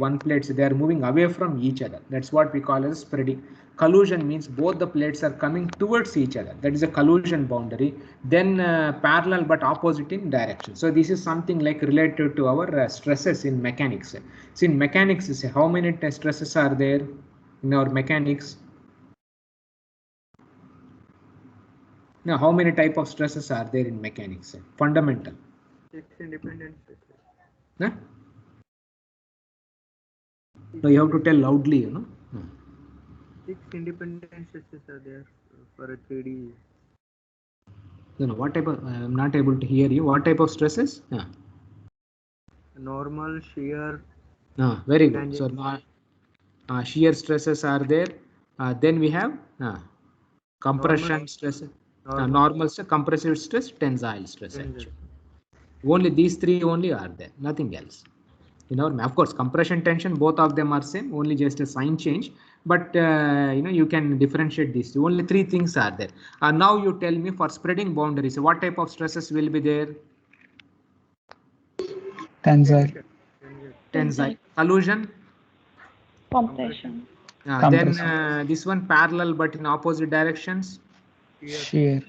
so they are moving away from each other. That's what we call as spreading. Collusion means both the plates are coming towards each other. That is a collusion boundary. Then parallel but opposite in direction. So this is something like related to our stresses in mechanics. So in mechanics, how many stresses are there in our mechanics? Now, how many type of stresses are there in mechanics? Fundamental. 6 independent stresses. Huh? No, you have to tell loudly, 6 independent stresses are there for a 3D. No, what type of? I'm not able to hear you. What type of stresses? Yeah. Normal, shear. Very good. So shear stresses are there. Then we have compression stress, normal stress, compressive stress, tensile stress. Only these three only are there. Nothing else. Of course, compression, tension, both of them are same. Only just a sign change. But you can differentiate these. Only three things are there. Now you tell me for spreading boundaries, what type of stresses will be there? Tensile. Collusion. Compression. Then this one parallel but in opposite directions. Shear.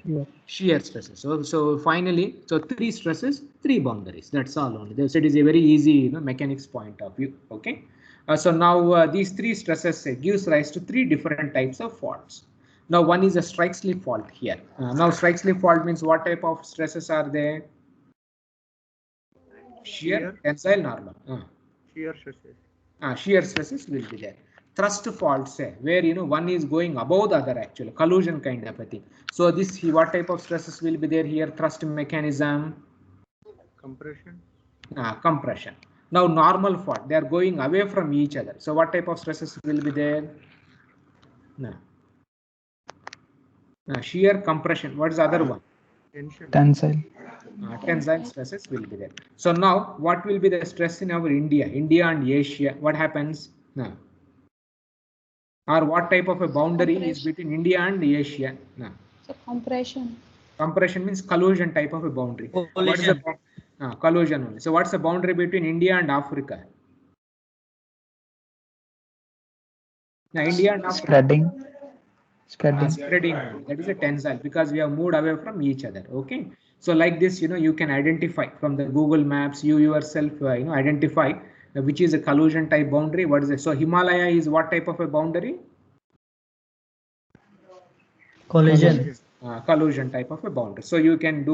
Shear stresses. So finally, so three stresses, three boundaries. That's all only. So it is a very easy mechanics point of view. Okay. So now these three stresses gives rise to three different types of faults. Now one is a strike slip fault here. Now strike slip fault means what type of stresses are there? Shear, tensile, normal. Shear stresses. Shear stresses will be there. thrust faults, where one is going above the other, actually collision kind of a thing. So this, what type of stresses will be there here? Thrust mechanism, Compression. Compression. Now normal fault, they are going away from each other. So what type of stresses will be there? Shear compression. What is the other one? Tensile. Tensile stresses will be there. So now what will be the stress in our India and Asia? What happens? Or what type of a boundary is between India and Asia? So compression. Compression means collision type of a boundary. Collision. What is the collision only? So what's the boundary between India and Africa? India and Africa. Spreading. That is a tensile, because we have moved away from each other. Okay. So like this, you can identify from the Google Maps, you yourself, identify which is a collision type boundary. What is it? So Himalaya is what type of a boundary? Collision. Collision type of a boundary. So you can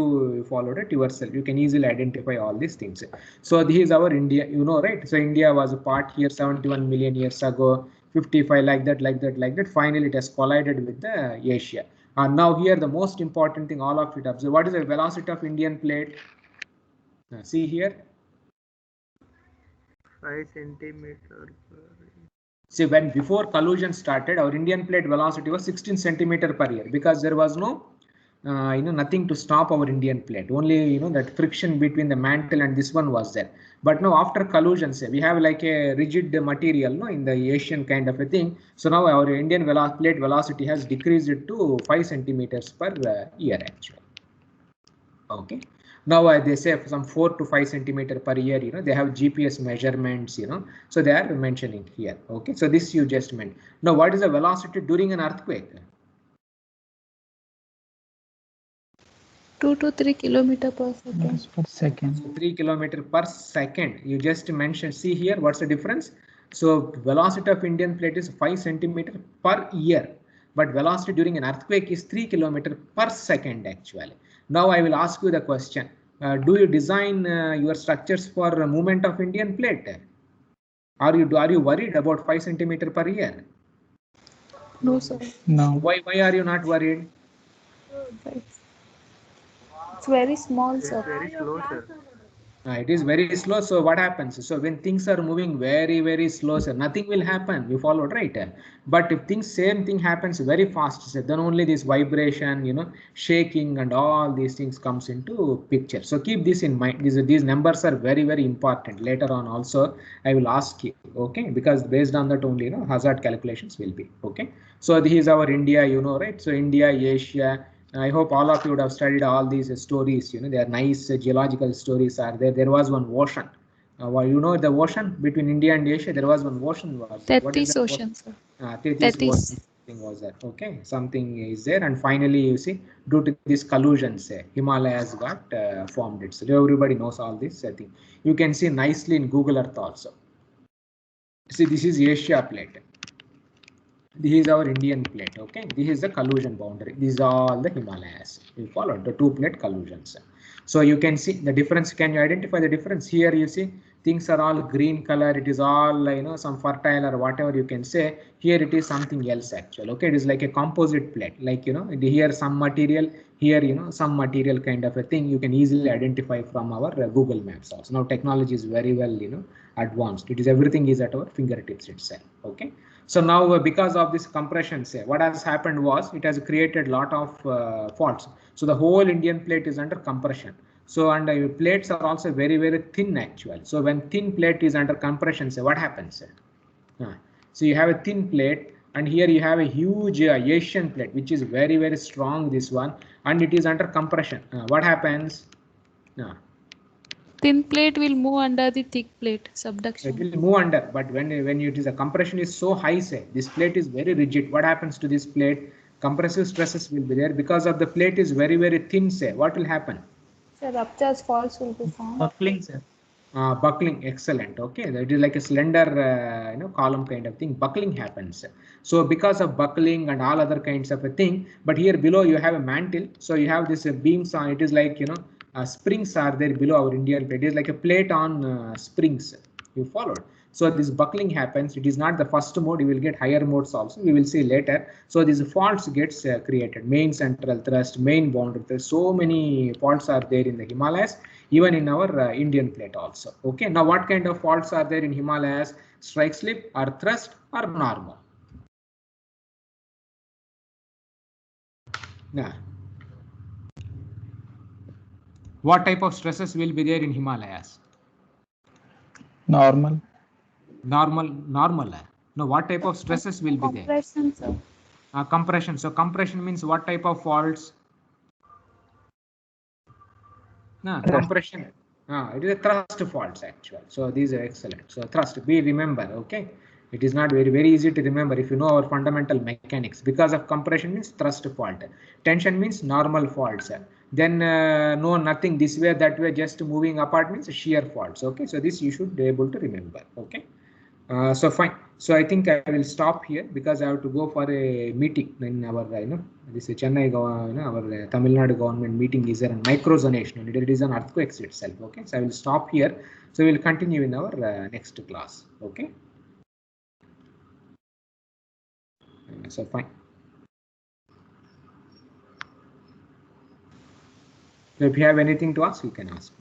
follow it yourself. You can easily identify all these things. So this is our India, right? So India was a part here 71 million years ago, 55 like that. Finally, it has collided with the Asia. And now here the most important thing, all of it observe. What is the velocity of Indian plate? See here. 5 centimeter. See, when before collision started, our Indian plate velocity was 16 centimeter per year, because there was no, nothing to stop our Indian plate. Only, that friction between the mantle and this one was there. But now after collision, say we have like a rigid material, no, in the Asian kind of a thing. So now our Indian plate velocity has decreased to 5 centimeters per year actually. Okay. Now they say some 4 to 5 centimeter per year, they have GPS measurements, so they are mentioning here. Okay, so this you just meant. Now what is the velocity during an earthquake? 2 to 3 kilometer per second. So 3 kilometer per second. You just mentioned. See here, what's the difference? So velocity of Indian plate is 5 centimeter per year, but velocity during an earthquake is 3 kilometer per second actually. Now I will ask you the question. Do you design your structures for movement of Indian plate? Are you worried about 5 centimeter per year? No, sir. No. Why are you not worried? It's very small, sir. Very slow, sir. It is very slow. So what happens? So when things are moving very, very slow, sir, nothing will happen. You followed, right? But if same thing happens very fast, sir, then only this vibration, shaking and all these things comes into picture. So keep this in mind. These numbers are very, very important. Later on also, I will ask you, okay? Because based on that only, hazard calculations will be, okay? So this is our India, right? So India, Asia. I hope all of you would have studied all these stories. They are nice geological stories are there. There was one ocean. The ocean between India and Asia. There was one ocean. Tethys Ocean, sir. Tethys was there. Okay, something is there, and finally you see, due to this collision, Himalayas got formed. So everybody knows all this. I think you can see nicely in Google Earth also. See, this is Asia plate. This is our Indian plate. Okay, this is the collision boundary. These are all the Himalayas. You followed the 2 plate collisions. So you can see the difference. Can you identify the difference? Here you see things are all green color. It is all some fertile or whatever you can say. Here it is something else actually. Okay, it is like a composite plate. Like here some material, here some material kind of a thing. You can easily identify from our Google Maps also. Now technology is very well advanced. It is everything is at our fingertips itself. Okay. So now because of this compression, what has happened was it has created a lot of faults. So the whole Indian plate is under compression. So and plates are also very, very thin actually. So when thin plate is under compression, what happens? So you have a thin plate, and here you have a huge Asian plate, which is very, very strong, this one, and it is under compression. What happens? Thin plate will move under the thick plate, subduction. It will move under, but when it is a compression is so high, this plate is very rigid. What happens to this plate? Compressive stresses will be there because of the plate is very, very thin. What will happen? Sir, ruptures, faults will be formed. Buckling, sir. Buckling, excellent. Okay, that is like a slender column kind of thing. Buckling happens. So because of buckling and all other kinds of a thing, but here below you have a mantle. So you have this beams on. It is like springs are there below our Indian plate. It is like a plate on springs. You followed. So this buckling happens. It is not the first mode. You will get higher modes also. We will see later. So these faults gets created. Main central thrust, main boundary thrust. So many faults are there in the Himalayas, even in our Indian plate also. Okay. Now what kind of faults are there in Himalayas? Strike slip or thrust or normal? Now, what type of stresses will be there in Himalayas? Normal. Normal. No, what type of stresses will be there? Compression, sir. Compression. So compression means what type of faults? No, compression. It is a thrust faults actually. So these are excellent. So thrust, we remember, okay? It is not very easy to remember if you know our fundamental mechanics. Because of compression means thrust fault. Tension means normal faults. Then no, nothing this way, that way, just moving apart means shear faults. Okay, so this you should be able to remember. Okay. So fine. So I think I will stop here because I have to go for a meeting in our, this Chennai, our Tamil Nadu government meeting is there on microzonation. It is on earthquakes itself. Okay, so I will stop here. So we will continue in our next class. Okay. So fine. So if you have anything to ask, you can ask.